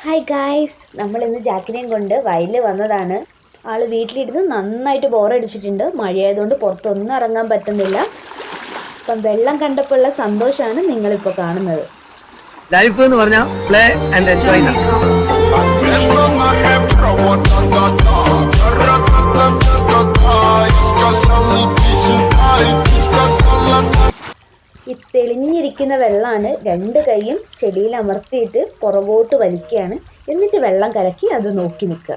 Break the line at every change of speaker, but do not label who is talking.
Hi guys, നമ്മളിന്ന് ജാക്കിനെയും കൊണ്ട് വയലിൽ വന്നതാണ്. ആള് വീട്ടിലിരുന്ന് നന്നായിട്ട് ബോറടിച്ചിട്ടുണ്ട്. മഴയായതുകൊണ്ട് പുറത്തൊന്നും ഇറങ്ങാൻ പറ്റുന്നില്ല. അപ്പം വെള്ളം കണ്ടപ്പോൾ ഉള്ള സന്തോഷമാണ് നിങ്ങളിപ്പോൾ കാണുന്നത്.
ലൈഫ് എന്ന് പറഞ്ഞാൽ പ്ലേ ആൻഡ് എൻജോയ്.
ഈ തെളിഞ്ഞിരിക്കുന്ന വെള്ളമാണ് രണ്ട് കൈയും ചെടിയിൽ അമർത്തിയിട്ട് പുറകോട്ട് വലിക്കുകയാണ്. എന്നിട്ട് വെള്ളം കലക്കി അത് നോക്കി നിൽക്കുക.